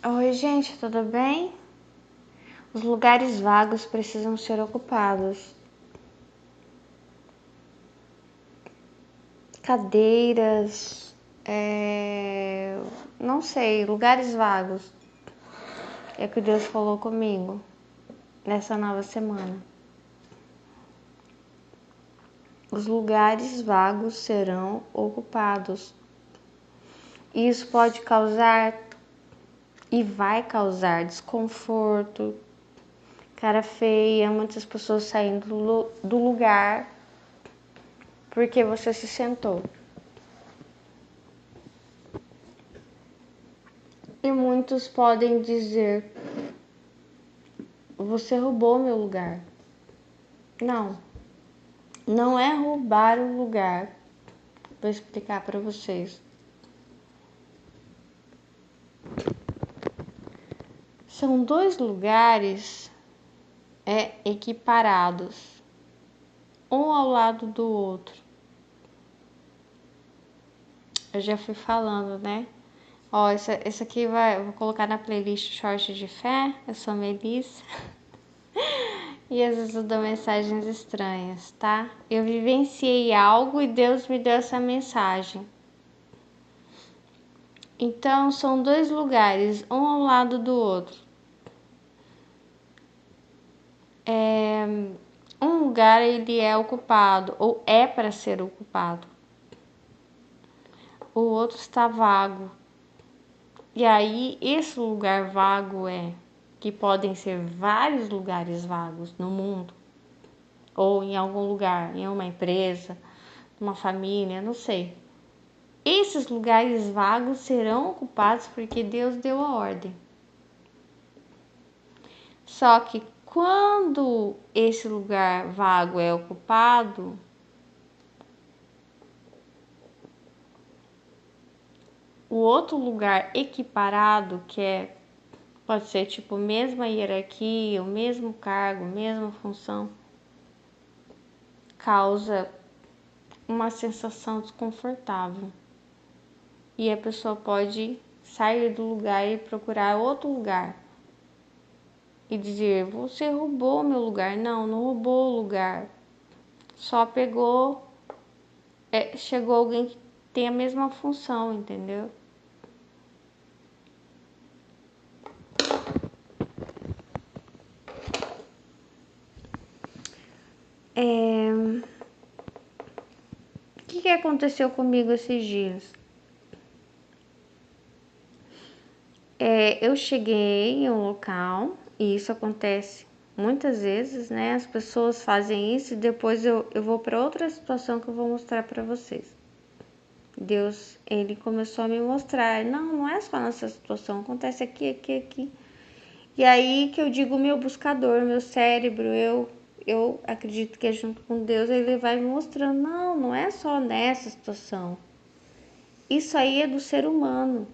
Oi, gente, tudo bem? Os lugares vagos precisam ser ocupados. Cadeiras, não sei, lugares vagos. É o que Deus falou comigo nessa nova semana. Os lugares vagos serão ocupados. Isso pode causar e vai causar desconforto, cara feia, muitas pessoas saindo do lugar porque você se sentou. E muitos podem dizer: você roubou meu lugar. Não, não é roubar o lugar. Vou explicar para vocês. São dois lugares equiparados, um ao lado do outro. Eu já fui falando, né? Ó, esse aqui vou colocar na playlist Short de Fé. Eu sou Melissa. E às vezes eu dou mensagens estranhas, tá? Eu vivenciei algo e Deus me deu essa mensagem. Então, são dois lugares, um ao lado do outro. Um lugar ele é ocupado, ou é para ser ocupado. O outro está vago. E aí, esse lugar vago que podem ser vários lugares vagos no mundo, ou em algum lugar, em uma empresa, uma família, não sei. Esses lugares vagos serão ocupados porque Deus deu a ordem. Só que quando esse lugar vago é ocupado, o outro lugar equiparado, pode ser tipo mesma hierarquia, o mesmo cargo, mesma função, causa uma sensação desconfortável. E a pessoa pode sair do lugar e procurar outro lugar. E dizer: você roubou meu lugar. Não, não roubou o lugar. Só chegou alguém que tem a mesma função, entendeu? O que aconteceu comigo esses dias? Eu cheguei em um local, e isso acontece muitas vezes, né? As pessoas fazem isso e depois eu vou para outra situação que eu vou mostrar para vocês. Deus, ele começou a me mostrar, não é só nessa situação, acontece aqui, aqui, aqui. E aí que eu digo, meu buscador, meu cérebro, eu acredito que é junto com Deus, ele vai me mostrando, não é só nessa situação. Isso aí é do ser humano.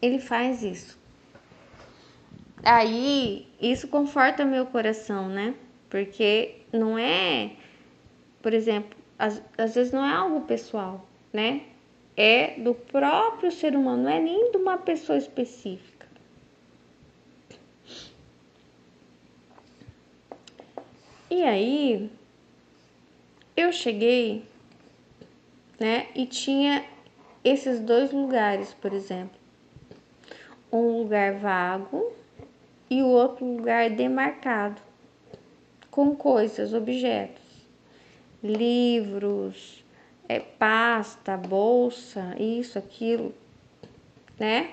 Ele faz isso. Aí, isso conforta meu coração, né? Porque não é, por exemplo, às vezes não é algo pessoal, né? É do próprio ser humano, não é nem de uma pessoa específica. E aí, eu cheguei, né? E tinha esses dois lugares, por exemplo. Um lugar vago e o outro lugar demarcado, com coisas, objetos, livros, pasta, bolsa, isso, aquilo, né?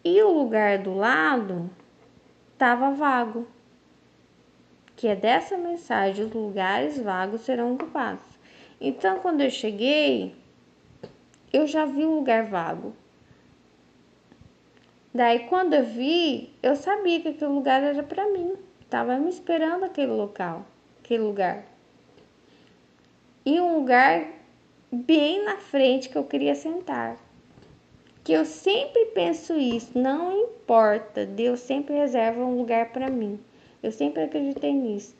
E o lugar do lado estava vago, que é dessa mensagem: os lugares vagos serão ocupados. Então, quando eu cheguei, eu já vi um lugar vago. Daí, quando eu vi, eu sabia que aquele lugar era para mim. Tava me esperando aquele lugar. E um lugar bem na frente que eu queria sentar. Que eu sempre penso isso, não importa, Deus sempre reserva um lugar para mim. Eu sempre acreditei nisso.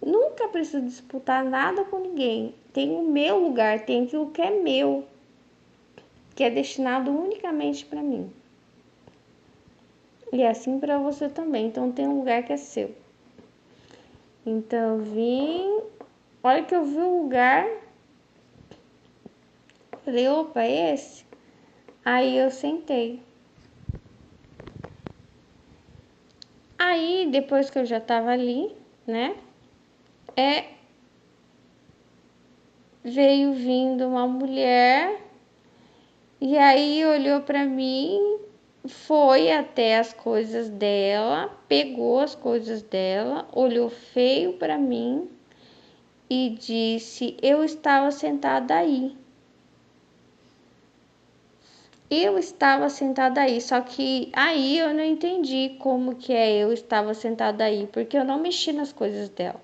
Nunca preciso disputar nada com ninguém. Tem o meu lugar, tem aquilo que é meu, que é destinado unicamente para mim. E é assim para você também. Então tem um lugar que é seu. Então eu vim, olha que eu vi o lugar, falei, opa, é esse? Aí eu sentei. Aí depois que eu já tava ali, né? Veio vindo uma mulher e aí olhou para mim, foi até as coisas dela, pegou as coisas dela, olhou feio para mim e disse: "Eu estava sentada aí". Eu estava sentada aí, só que aí eu não entendi como que eu estava sentada aí, porque eu não mexi nas coisas dela.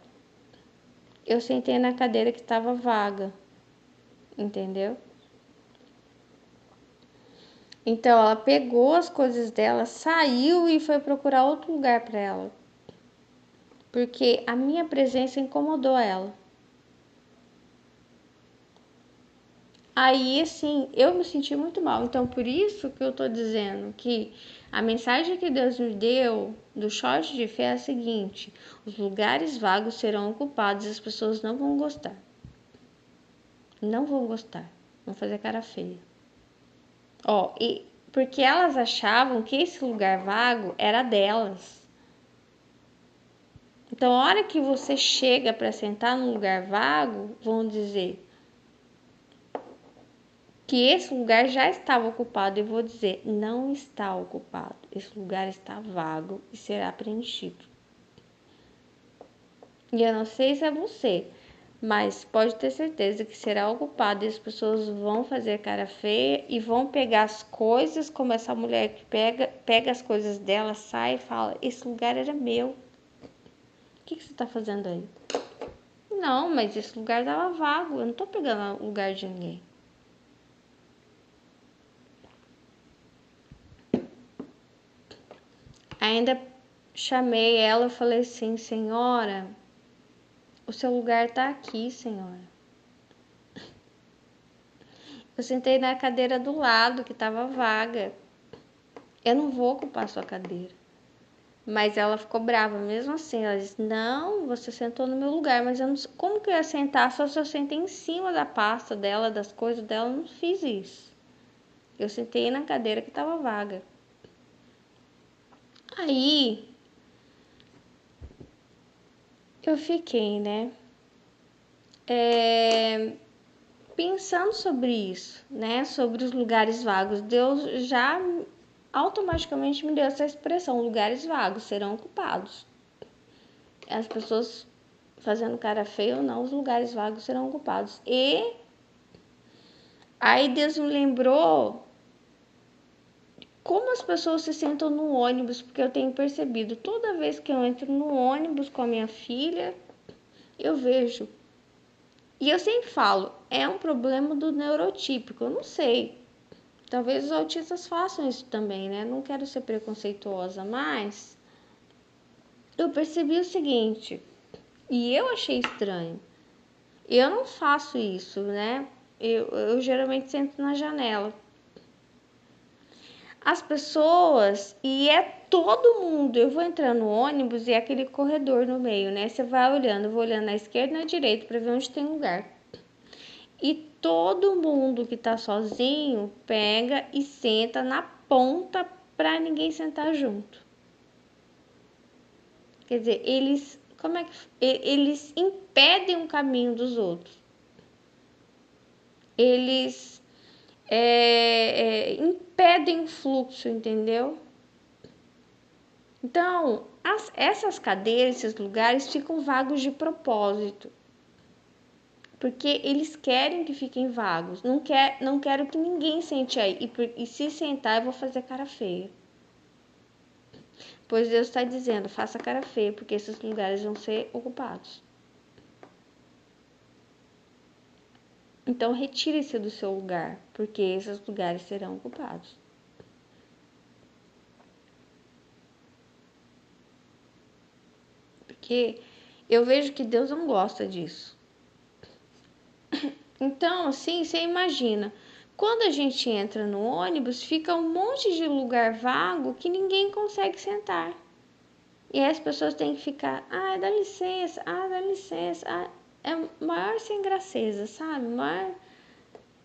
Eu sentei na cadeira que estava vaga, entendeu? Então ela pegou as coisas dela, saiu e foi procurar outro lugar para ela, porque a minha presença incomodou ela. Aí, assim, eu me senti muito mal. Então, por isso que eu tô dizendo que a mensagem que Deus me deu do short de fé é a seguinte: os lugares vagos serão ocupados e as pessoas não vão gostar. Não vão gostar. Vão fazer cara feia. Ó, e porque elas achavam que esse lugar vago era delas. Então, a hora que você chega para sentar num lugar vago, vão dizer que esse lugar já estava ocupado. Eu vou dizer, não está ocupado. Esse lugar está vago e será preenchido. E eu não sei se é você, mas pode ter certeza que será ocupado e as pessoas vão fazer cara feia e vão pegar as coisas, como essa mulher que pega as coisas dela, sai e fala: esse lugar era meu. O que você está fazendo aí? Não, mas esse lugar estava vago. Eu não estou pegando o lugar de ninguém. Ainda chamei ela e falei assim: senhora, o seu lugar está aqui, senhora. Eu sentei na cadeira do lado que estava vaga. Eu não vou ocupar sua cadeira. Mas ela ficou brava mesmo assim. Ela disse: não, você sentou no meu lugar. Mas eu não sei como que eu ia sentar só se eu sentei em cima da pasta dela, das coisas dela. Eu não fiz isso. Eu sentei na cadeira que estava vaga. Aí eu fiquei, né? Pensando sobre isso, né? Sobre os lugares vagos. Deus já automaticamente me deu essa expressão: lugares vagos serão ocupados. As pessoas fazendo cara feia ou não, os lugares vagos serão ocupados. E aí Deus me lembrou como as pessoas se sentam no ônibus, porque eu tenho percebido, toda vez que eu entro no ônibus com a minha filha, eu vejo. E eu sempre falo, é um problema do neurotípico, eu não sei. Talvez os autistas façam isso também, né? Não quero ser preconceituosa, mas eu percebi o seguinte, e eu achei estranho. Eu não faço isso, né? Eu geralmente sento na janela. As pessoas, e é todo mundo, eu vou entrar no ônibus e é aquele corredor no meio, né? Você vai olhando, eu vou olhando na esquerda e na direita para ver onde tem lugar. E todo mundo que tá sozinho pega e senta na ponta para ninguém sentar junto. Quer dizer, eles impedem o caminho dos outros. Eles impedem o fluxo, entendeu? Então, essas cadeiras, esses lugares ficam vagos de propósito, porque eles querem que fiquem vagos. Não quero que ninguém sente aí. E se sentar, eu vou fazer cara feia. Pois Deus está dizendo, faça cara feia, porque esses lugares vão ser ocupados. Então, retire-se do seu lugar, porque esses lugares serão ocupados. Porque eu vejo que Deus não gosta disso. Então, assim, você imagina, quando a gente entra no ônibus, fica um monte de lugar vago que ninguém consegue sentar. E aí as pessoas têm que ficar, dá licença, dá licença. É maior sem graceza, sabe?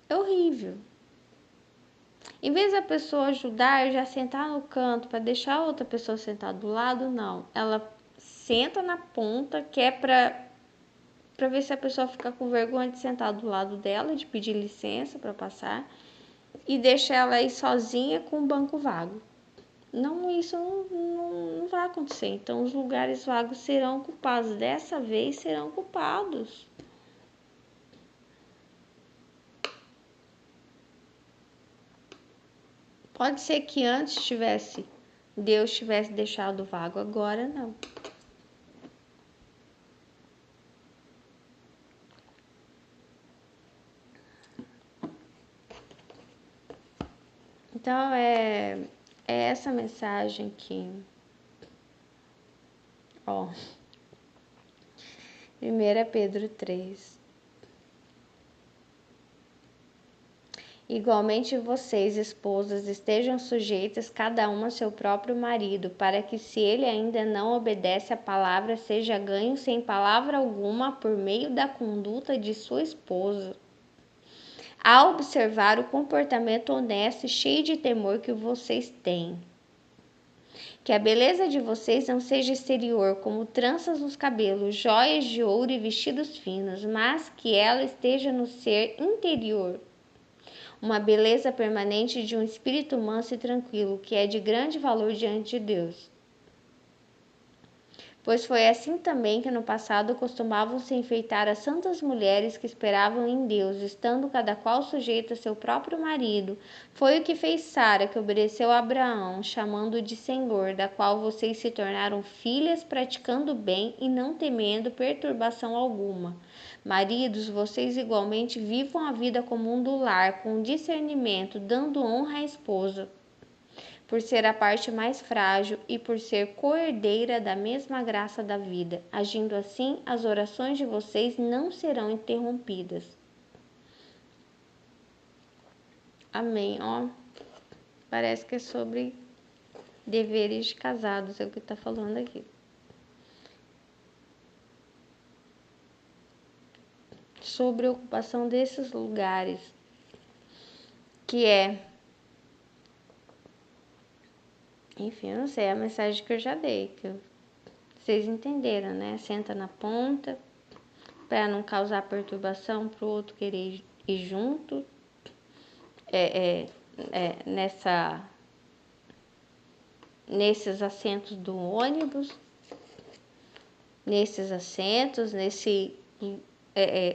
É horrível. Em vez da pessoa ajudar, já sentar no canto para deixar a outra pessoa sentar do lado, não. Ela senta na ponta, que é para ver se a pessoa fica com vergonha de sentar do lado dela, de pedir licença para passar, e deixa ela aí sozinha com o banco vago. Não, isso não vai acontecer. Então, os lugares vagos serão ocupados. Dessa vez, serão ocupados. Pode ser que antes Deus tivesse deixado vago, agora não. Então, é essa mensagem que, 1 Pedro 3. Igualmente vocês, esposas, estejam sujeitas cada uma ao seu próprio marido, para que, se ele ainda não obedece à palavra, seja ganho sem palavra alguma por meio da conduta de sua esposa, a observar o comportamento honesto e cheio de temor que vocês têm. Que a beleza de vocês não seja exterior, como tranças nos cabelos, joias de ouro e vestidos finos, mas que ela esteja no ser interior, uma beleza permanente de um espírito manso e tranquilo, que é de grande valor diante de Deus. Pois foi assim também que no passado costumavam se enfeitar as santas mulheres que esperavam em Deus, estando cada qual sujeita a seu próprio marido. Foi o que fez Sara, que obedeceu a Abraão, chamando-o de Senhor, da qual vocês se tornaram filhas, praticando o bem e não temendo perturbação alguma. Maridos, vocês igualmente vivam a vida comum do lar, com discernimento, dando honra à esposa, por ser a parte mais frágil e por ser coerdeira da mesma graça da vida. Agindo assim, as orações de vocês não serão interrompidas. Amém. Parece que é sobre deveres de casados, é o que está falando aqui. Sobre a ocupação desses lugares, que enfim, eu não sei, é a mensagem que eu já dei, vocês entenderam, né? Senta na ponta, para não causar perturbação para o outro querer ir junto. Nesses assentos do ônibus,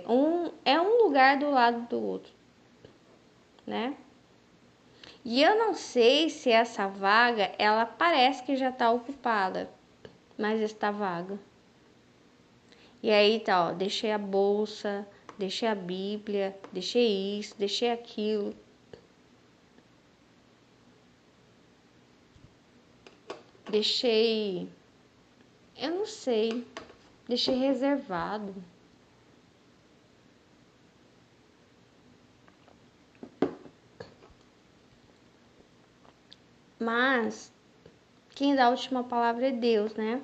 um lugar do lado do outro, né? E eu não sei se essa vaga, ela parece que já está ocupada, mas está vaga. E aí tá, deixei a bolsa, deixei a Bíblia, deixei isso, deixei aquilo. Eu não sei, deixei reservado. Mas quem dá a última palavra é Deus, né?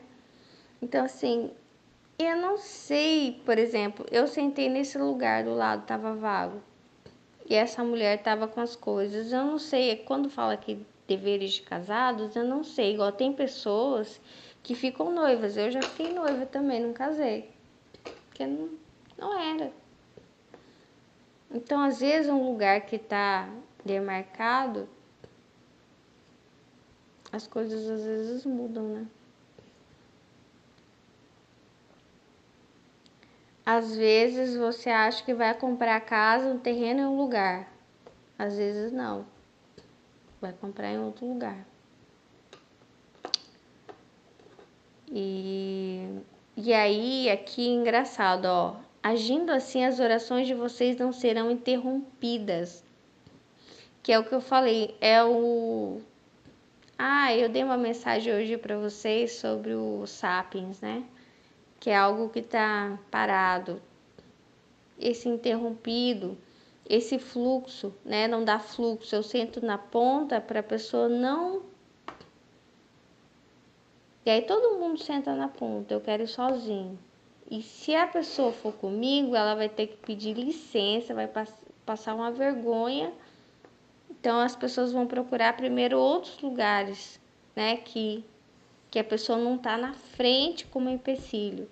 Então, assim, eu não sei, por exemplo, eu sentei nesse lugar do lado, tava vago. E essa mulher tava com as coisas. Eu não sei, quando fala aqui deveres de casados, eu não sei. Igual tem pessoas que ficam noivas. Eu já fiquei noiva também, não casei. Porque não era. Então, às vezes, um lugar que tá demarcado, as coisas às vezes mudam, né? Às vezes você acha que vai comprar casa, um terreno em um lugar. Às vezes não. Vai comprar em outro lugar. E aí, aqui engraçado, agindo assim, as orações de vocês não serão interrompidas. Que é o que eu falei, eu dei uma mensagem hoje para vocês sobre o Sapiens, né? Que é algo que está parado. Esse interrompido esse fluxo, né? Não dá fluxo. Eu sento na ponta para a pessoa não. E aí todo mundo senta na ponta. Eu quero ir sozinho. E se a pessoa for comigo, ela vai ter que pedir licença, vai passar uma vergonha. Então as pessoas vão procurar primeiro outros lugares, né? Que a pessoa não está na frente como empecilho.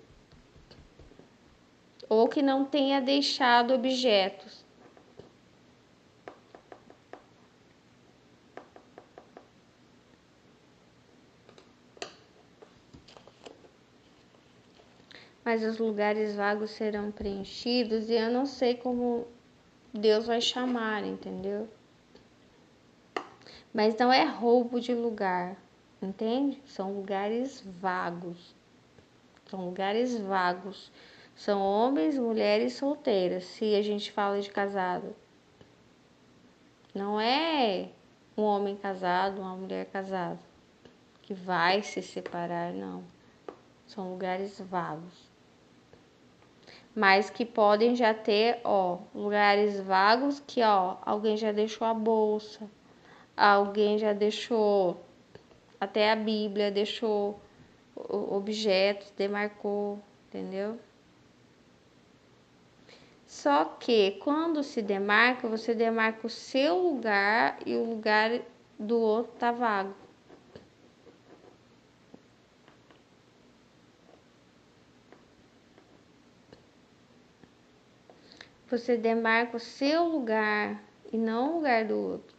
Ou que não tenha deixado objetos. Mas os lugares vagos serão preenchidos e eu não sei como Deus vai chamar, entendeu? Mas não é roubo de lugar, entende? São lugares vagos. São lugares vagos. São homens, mulheres solteiras, se a gente fala de casado. Não é um homem casado, uma mulher casada, que vai se separar, não. São lugares vagos. Mas que podem já ter, lugares vagos que, alguém já deixou a bolsa, alguém já deixou até a Bíblia, deixou objetos, demarcou, entendeu? Só que quando se demarca, você demarca o seu lugar e o lugar do outro tá vago. Você demarca o seu lugar e não o lugar do outro.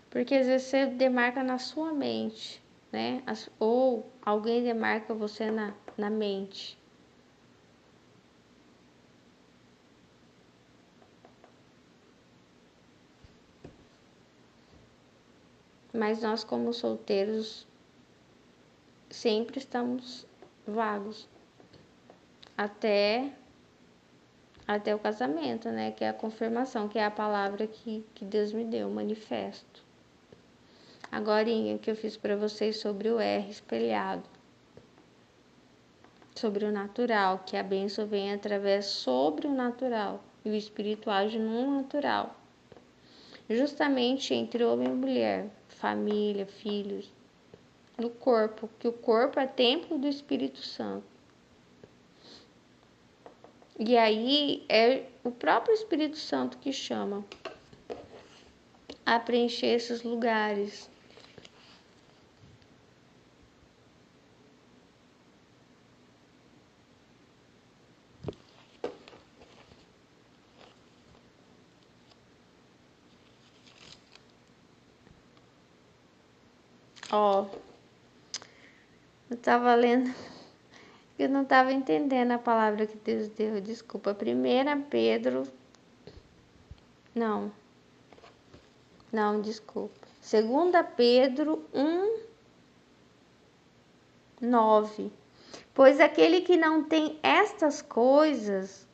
Porque às vezes você demarca na sua mente, né? Ou alguém demarca você na mente. Mas nós, como solteiros, sempre estamos vagos. Até o casamento, né? Que é a confirmação, que é a palavra que Deus me deu, o manifesto. Agora, que eu fiz para vocês sobre o R espelhado. Sobre o natural, que a bênção vem através sobre o natural. E o espírito age no natural. Justamente entre homem e mulher, família, filhos, no corpo, que o corpo é templo do Espírito Santo. E aí é o próprio Espírito Santo que chama a preencher esses lugares. Eu tava lendo, eu não tava entendendo a palavra que Deus deu, desculpa. 1 Pedro, não, desculpa. 2 Pedro 1:9. Pois aquele que não tem estas coisas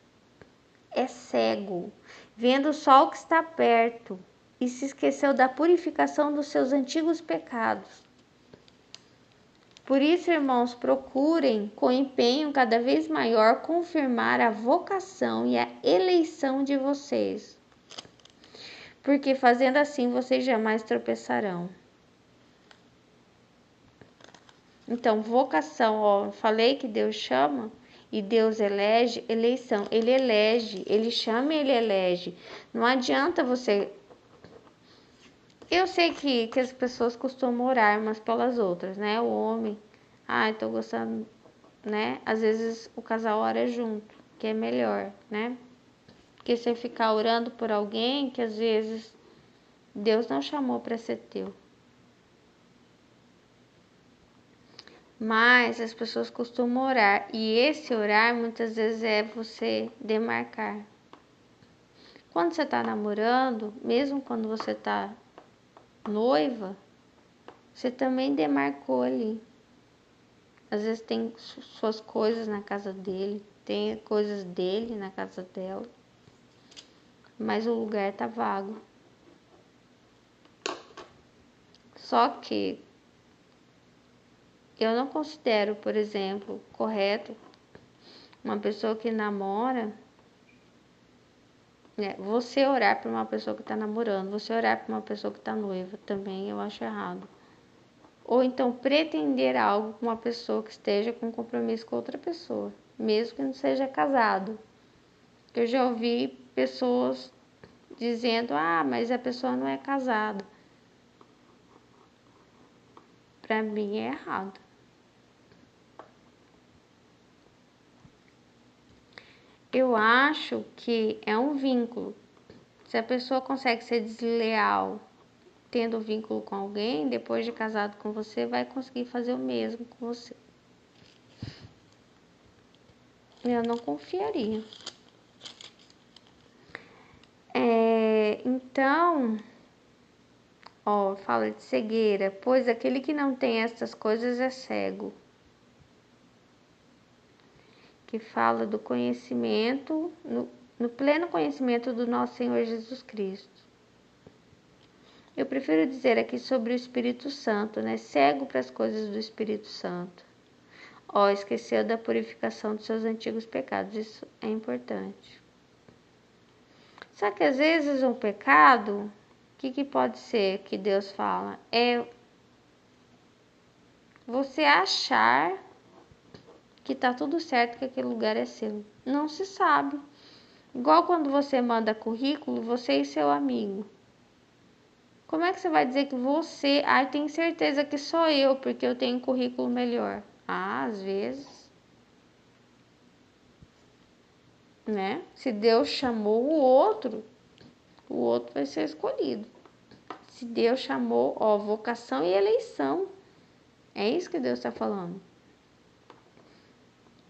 é cego, vendo só o que está perto, e se esqueceu da purificação dos seus antigos pecados. Por isso, irmãos, procurem com empenho cada vez maior confirmar a vocação e a eleição de vocês, porque fazendo assim vocês jamais tropeçarão. Então, vocação, falei que Deus chama e Deus elege, eleição, Ele elege, Ele chama e Ele elege. Não adianta você... Eu sei que as pessoas costumam orar umas pelas outras, né? O homem, tô gostando, né? Às vezes o casal ora junto, que é melhor, né? Porque você ficar orando por alguém que às vezes Deus não chamou para ser teu. Mas as pessoas costumam orar, e esse orar muitas vezes é você demarcar. Quando você está namorando, mesmo quando você está noiva, você também demarcou ali. Às vezes tem suas coisas na casa dele, tem coisas dele na casa dela, mas o lugar está vago. Só que eu não considero, por exemplo, correto uma pessoa que namora né? Você orar por uma pessoa que está namorando, você orar por uma pessoa que está noiva, também eu acho errado. Ou então pretender algo com uma pessoa que esteja com compromisso com outra pessoa, mesmo que não seja casado. Eu já ouvi pessoas dizendo, mas a pessoa não é casada. Para mim é errado. Eu acho que é um vínculo. Se a pessoa consegue ser desleal tendo vínculo com alguém, depois de casado com você, vai conseguir fazer o mesmo com você. Eu não confiaria. Então, fala de cegueira, pois aquele que não tem estas coisas é cego. Que fala do conhecimento, no pleno conhecimento do nosso Senhor Jesus Cristo. Eu prefiro dizer aqui sobre o Espírito Santo, né? Cego para as coisas do Espírito Santo. Esqueceu da purificação dos seus antigos pecados. Isso é importante. Só que às vezes um pecado, o que pode ser que Deus fala? É você achar que tá tudo certo, que aquele lugar é seu. Não se sabe. Igual quando você manda currículo, você e seu amigo. Como é que você vai dizer que você... tem certeza que sou eu, porque eu tenho um currículo melhor. Às vezes... né? Se Deus chamou o outro vai ser escolhido. Se Deus chamou, vocação e eleição. É isso que Deus está falando.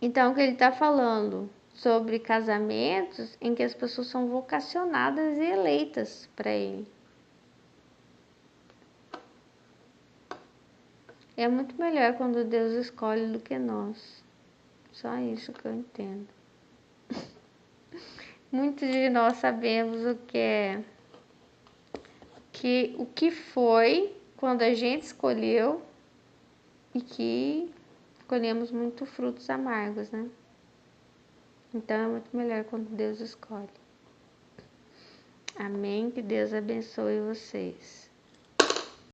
Então, o que ele está falando sobre casamentos em que as pessoas são vocacionadas e eleitas para ele. É muito melhor quando Deus escolhe do que nós. Só isso que eu entendo. Muitos de nós sabemos o que foi quando a gente escolheu e que colhemos muito frutos amargos, né? Então é muito melhor quando Deus escolhe. Amém? Que Deus abençoe vocês.